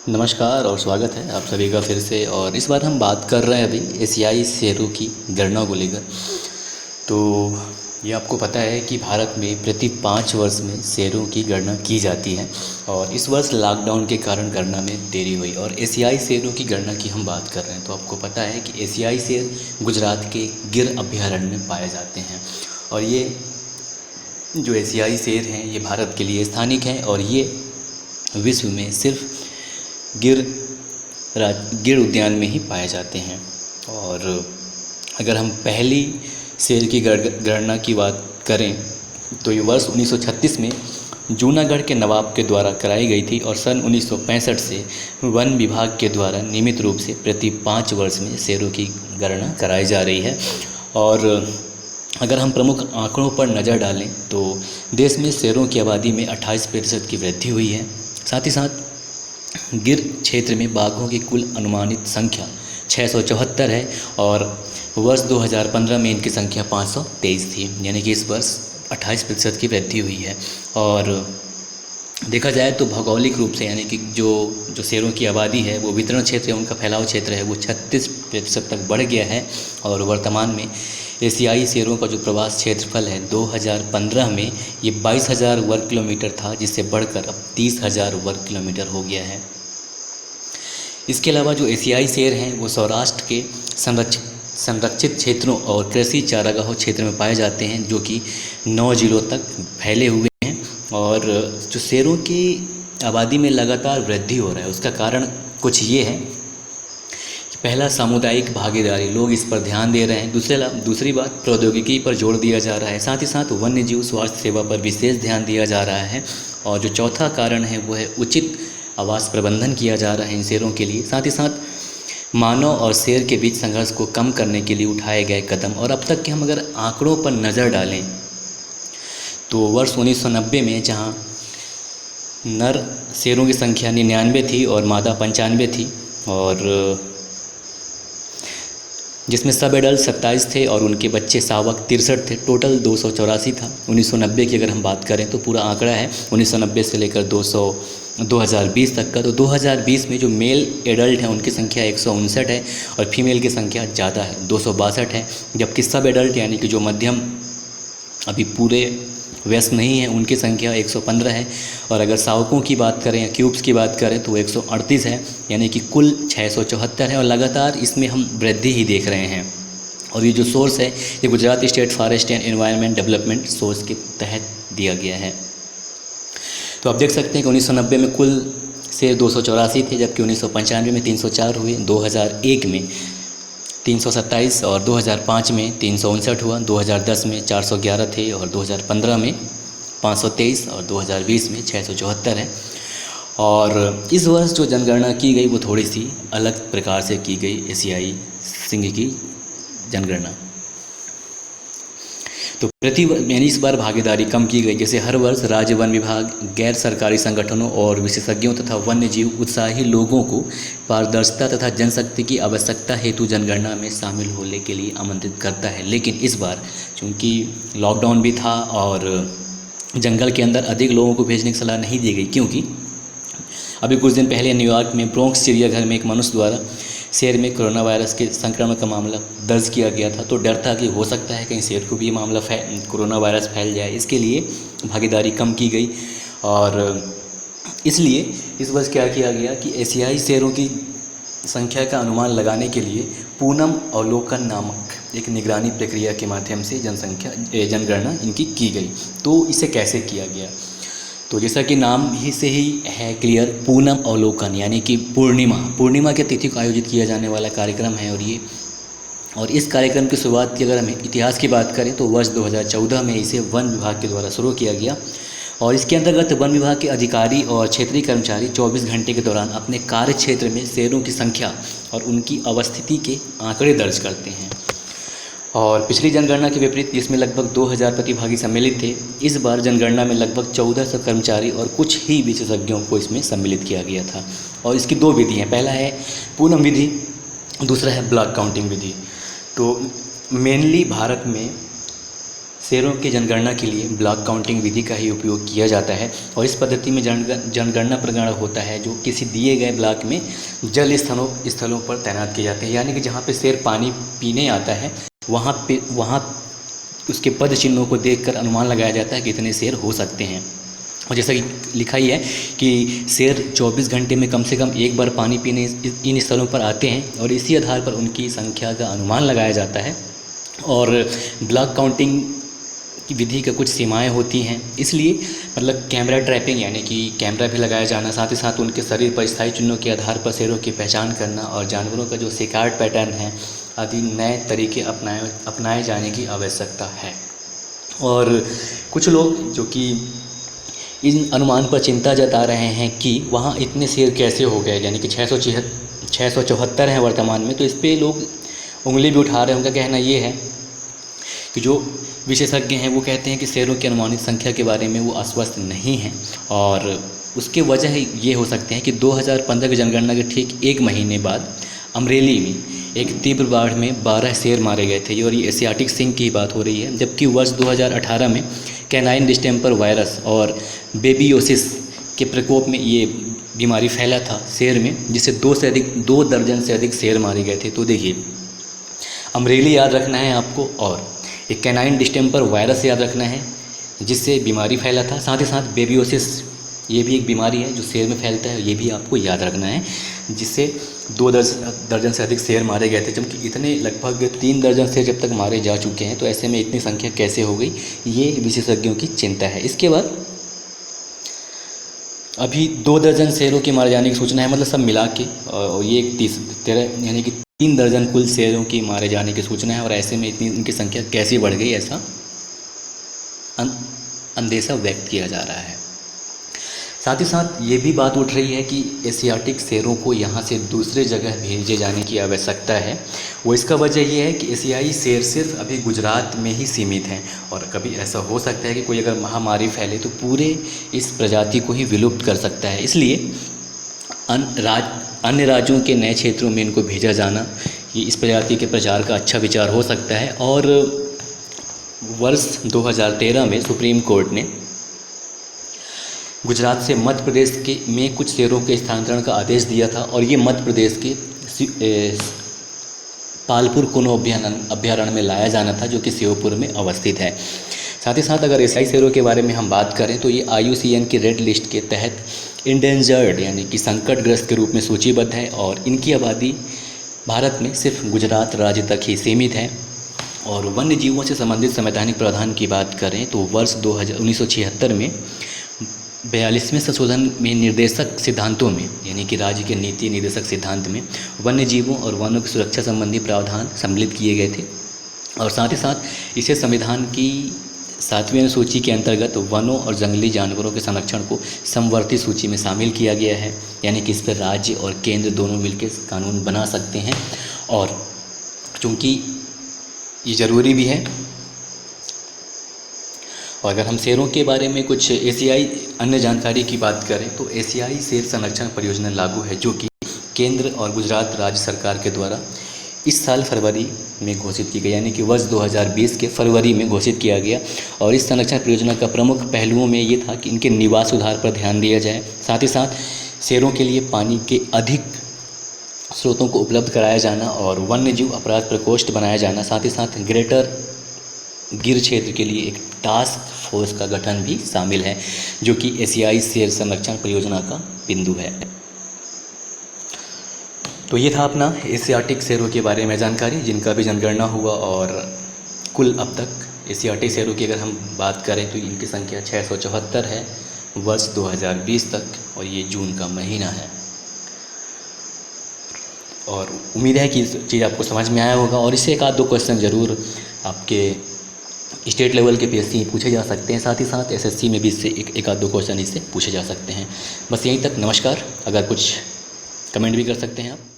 नमस्कार और स्वागत है आप सभी का फिर से। और इस बार हम बात कर रहे हैं अभी एशियाई शेरों की गणना को लेकर। तो ये आपको पता है कि भारत में प्रति 5 वर्ष में शेरों की गणना की जाती है और इस वर्ष लॉकडाउन के कारण गणना में देरी हुई। और एशियाई शेरों की गणना की हम बात कर रहे हैं तो आपको पता है कि एशियाई शेर गुजरात के गिर अभयारण्य में पाए जाते हैं। और ये जो एशियाई शेर हैं ये भारत के लिए स्थानिक हैं और ये विश्व में सिर्फ गिर उद्यान में ही पाए जाते हैं। और अगर हम पहली शेर की गणना की बात करें तो ये वर्ष 1936 में जूनागढ़ के नवाब के द्वारा कराई गई थी और सन 1965 से वन विभाग के द्वारा नियमित रूप से प्रति 5 वर्ष में शेरों की गणना कराई जा रही है। और अगर हम प्रमुख आंकड़ों पर नज़र डालें तो देश में शेरों की आबादी में 28% की वृद्धि हुई है। साथ ही साथ गिर क्षेत्र में बाघों की कुल अनुमानित संख्या 674 है और वर्ष 2015 में इनकी संख्या 523 थी, यानी कि इस वर्ष 28% की वृद्धि हुई है। और देखा जाए तो भौगोलिक रूप से यानी कि जो शेरों की आबादी है वो वितरण क्षेत्र है, उनका फैलाव क्षेत्र है वो 36% तक बढ़ गया है। और वर्तमान में एशियाई शेरों का जो प्रवास क्षेत्रफल है 2015 में ये 22,000 वर्ग किलोमीटर था, जिससे बढ़कर अब 30,000 वर्ग किलोमीटर हो गया है। इसके अलावा जो एशियाई शेर हैं वो सौराष्ट्र के संरक्षित क्षेत्रों और कृषि चारागाहों क्षेत्र में पाए जाते हैं, जो कि 9 जिलों तक फैले हुए हैं। और जो शेरों की आबादी में लगातार वृद्धि हो रहा है उसका कारण कुछ ये है कि पहला सामुदायिक भागीदारी, लोग इस पर ध्यान दे रहे हैं। दूसरी बात प्रौद्योगिकी पर जोर दिया जा रहा है। साथ ही साथ वन्य जीव स्वास्थ्य सेवा पर विशेष ध्यान दिया जा रहा है। और जो चौथा कारण है वो है उचित आवास प्रबंधन किया जा रहा है इन शेरों के लिए। साथ ही साथ मानव और शेर के बीच संघर्ष को कम करने के लिए उठाए गए कदम। और अब तक के हम अगर आंकड़ों पर नज़र डालें तो वर्ष 1990 में जहां नर शेरों की संख्या 99 थी और मादा 95 थी, और जिसमें सब एडल्ट 27 थे और उनके बच्चे शावक 63 थे, टोटल 284 था। 1990 की अगर हम बात करें तो पूरा आंकड़ा है 1990 से लेकर 2020 तक का। तो 2020 में जो मेल एडल्ट हैं उनकी संख्या 159 है और फीमेल की संख्या ज़्यादा है 262 है। जबकि सब एडल्ट यानी कि जो मध्यम अभी पूरे व्यस्त नहीं है उनकी संख्या 115 है। और अगर शावकों की बात करें या क्यूब्स की बात करें तो 138 है, यानी कि कुल 674 है। और लगातार इसमें हम वृद्धि ही देख रहे हैं। और ये जो सोर्स है ये Gujarat state forest and environment development source के तहत दिया गया है। तो आप देख सकते हैं कि 1990 में कुल शेर 284 थे, जबकि 1995 में 304 हुए, 2001 में 327 और 2005 में 359 हुआ, 2010 में 411 थे और 2015 में 523 और 2020 में 674 है। और इस वर्ष जो जनगणना की गई वो थोड़ी सी अलग प्रकार से की गई, एशियाई सिंह की जनगणना। तो यानी इस बार भागीदारी कम की गई। जैसे हर वर्ष राज्य वन विभाग गैर सरकारी संगठनों और विशेषज्ञों तथा वन्य जीव उत्साही लोगों को पारदर्शिता तथा जनशक्ति की आवश्यकता हेतु जनगणना में शामिल होने के लिए आमंत्रित करता है। लेकिन इस बार चूँकि लॉकडाउन भी था और जंगल के अंदर अधिक लोगों को भेजने की सलाह नहीं दी गई, क्योंकि अभी कुछ दिन पहले न्यूयॉर्क में ब्रोंक्स चिड़ियाघर में एक मनुष्य द्वारा शेर में कोरोना वायरस के संक्रमण का मामला दर्ज किया गया था। तो डर था कि हो सकता है कहीं शेर को भी ये मामला कोरोना वायरस फैल जाए, इसके लिए भागीदारी कम की गई। और इसलिए इस वर्ष क्या किया गया कि एशियाई शेरों की संख्या का अनुमान लगाने के लिए पूनम अवलोकन नामक एक निगरानी प्रक्रिया के माध्यम से जनगणना इनकी की गई। तो इसे कैसे किया गया, तो जैसा कि नाम ही से ही है क्लियर, पूनम अवलोकन यानी कि पूर्णिमा के तिथि को आयोजित किया जाने वाला कार्यक्रम है। और इस कार्यक्रम की शुरुआत की अगर हम इतिहास की बात करें तो वर्ष 2014 में इसे वन विभाग के द्वारा शुरू किया गया। और इसके अंतर्गत वन विभाग के अधिकारी और क्षेत्रीय कर्मचारी 24 घंटे के दौरान अपने कार्य क्षेत्र में शेरों की संख्या और उनकी अवस्थिति के आंकड़े दर्ज करते हैं। और पिछली जनगणना के विपरीत इसमें लगभग 2000 प्रतिभागी सम्मिलित थे। इस बार जनगणना में लगभग 1400 कर्मचारी और कुछ ही विशेषज्ञों को इसमें सम्मिलित किया गया था। और इसकी 2 विधि हैं, पहला है पूनम विधि, दूसरा है ब्लॉक काउंटिंग विधि। तो मेनली भारत में शेरों की जनगणना के लिए ब्लॉक काउंटिंग विधि का ही उपयोग किया जाता है और इस पद्धति में जनगणना प्रगणना होता है जो किसी दिए गए ब्लॉक में जल स्थलों पर तैनात किए जाते हैं। यानी कि जहाँ पे शेर पानी पीने आता है वहाँ उसके पद चिन्हों को देखकर अनुमान लगाया जाता है कि कितने शेर हो सकते हैं। और जैसा कि लिखा ही है कि शेर 24 घंटे में कम से कम एक बार पानी पीने इन स्थलों पर आते हैं और इसी आधार पर उनकी संख्या का अनुमान लगाया जाता है। और ब्लॉक काउंटिंग की विधि का कुछ सीमाएं होती हैं, इसलिए मतलब कैमरा ट्रैपिंग यानी कि कैमरा भी लगाया जाना, साथ ही साथ उनके शरीर पर स्थायी चिन्हों के आधार पर शेरों की पहचान करना और जानवरों का जो शिकार पैटर्न है आदि नए तरीके अपनाए जाने की आवश्यकता है। और कुछ लोग जो कि इन अनुमान पर चिंता जता रहे हैं कि वहाँ इतने शेर कैसे हो गए, यानी कि 674 हैं वर्तमान में, तो इस पर लोग उंगली भी उठा रहे हैं। उनका कहना ये है कि जो विशेषज्ञ हैं वो कहते हैं कि शेरों की अनुमानित संख्या के बारे में वो आश्वस्त नहीं हैं और उसके वजह ये हो सकते हैं कि 2015 की जनगणना के ठीक एक महीने बाद अमरेली में एक तीव्र बाढ़ में 12 शेर मारे गए थे और ये एशियाटिक सिंह की बात हो रही है। जबकि वर्ष 2018 में कैनाइन डिस्टेंपर वायरस और बेबियोसिस के प्रकोप में ये बीमारी फैला था शेर में, जिससे 2 दर्जन से अधिक शेर मारे गए थे। तो देखिए, अमरेली याद रखना है आपको और एक कैनाइन डिस्टेंपर वायरस याद रखना है जिससे बीमारी फैला था। साथ ही साथ बेबियोसिस, ये भी एक बीमारी है जो शेर में फैलता है, ये भी आपको याद रखना है, जिससे 2 दर्जन से अधिक शेर मारे गए थे। जबकि इतने लगभग 3 दर्जन शेर जब तक मारे जा चुके हैं तो ऐसे में इतनी संख्या कैसे हो गई, ये विशेषज्ञों की चिंता है। इसके बाद अभी 2 दर्जन शेरों के मारे जाने की सूचना है, मतलब सब मिला के, और ये 13 यानी कि 3 दर्जन कुल शेरों की मारे जाने की सूचना है। और ऐसे में इतनी इनकी संख्या कैसे बढ़ गई, ऐसा अंदेशा व्यक्त किया जा रहा है। साथ ही साथ ये भी बात उठ रही है कि एशियाटिक शेरों को यहाँ से दूसरे जगह भेजे जाने की आवश्यकता है। वो इसका वजह ये है कि एशियाई शेर सिर्फ अभी गुजरात में ही सीमित हैं और कभी ऐसा हो सकता है कि कोई अगर महामारी फैले तो पूरे इस प्रजाति को ही विलुप्त कर सकता है। इसलिए अन्य राज्यों के नए क्षेत्रों में इनको भेजा जाना ये इस प्रजाति के प्रचार का अच्छा विचार हो सकता है। और वर्ष 2013 में सुप्रीम कोर्ट ने गुजरात से मध्य प्रदेश में कुछ शेरों के स्थानांतरण का आदेश दिया था और ये मध्य प्रदेश के पालपुर कोनो अभ्यारण्य में लाया जाना था जो कि श्योपुर में अवस्थित है। साथ ही साथ अगर एशियाई शेरों के बारे में हम बात करें तो ये IUCN की रेड लिस्ट के तहत इंडेंजर्ड यानी कि संकटग्रस्त के रूप में सूचीबद्ध है और इनकी आबादी भारत में सिर्फ गुजरात राज्य तक ही सीमित है। और वन्य जीवों से संबंधित संवैधानिक प्रावधान की बात करें तो वर्ष 1976 में 42वें संशोधन में निर्देशक सिद्धांतों में यानी कि राज्य के नीति निर्देशक सिद्धांत में वन्य जीवों और वनों की सुरक्षा संबंधी प्रावधान सम्मिलित किए गए थे। और साथ ही साथ इसे संविधान की 7वीं अनुसूची के अंतर्गत वनों और जंगली जानवरों के संरक्षण को समवर्ती सूची में शामिल किया गया है, यानी कि इस पर राज्य और केंद्र दोनों मिलकर कानून बना सकते हैं। और चूँकि ये ज़रूरी भी है। और अगर हम शेरों के बारे में कुछ एशियाई अन्य जानकारी की बात करें तो एशियाई शेर संरक्षण परियोजना लागू है जो कि केंद्र और गुजरात राज्य सरकार के द्वारा इस साल फरवरी में घोषित की गई, यानी कि वर्ष 2020 के फरवरी में घोषित किया गया। और इस संरक्षण परियोजना का प्रमुख पहलुओं में ये था कि इनके निवास सुधार पर ध्यान दिया जाए, साथ ही साथ शेरों के लिए पानी के अधिक स्रोतों को उपलब्ध कराया जाना और वन्यजीव अपराध प्रकोष्ठ बनाया जाना, साथ ही साथ ग्रेटर गिर क्षेत्र के लिए एक टास्क फोर्स का गठन भी शामिल है जो कि एशियाई शेर संरक्षण परियोजना का बिंदु है। तो ये था अपना एशियाटिक शेरों के बारे में जानकारी जिनका भी जनगणना हुआ। और कुल अब तक एशियाटिक शेरों की अगर हम बात करें तो इनकी संख्या 674 है वर्ष 2020 तक, और ये जून का महीना है। और उम्मीद है कि इस चीज़ आपको समझ में आया होगा। और इससे 1-2 क्वेश्चन ज़रूर आपके स्टेट लेवल के PSC में पूछे जा सकते हैं, साथ ही साथ SSC में भी इससे 1-2 क्वेश्चन इससे पूछे जा सकते हैं। बस यहीं तक, नमस्कार। अगर कुछ कमेंट भी कर सकते हैं आप।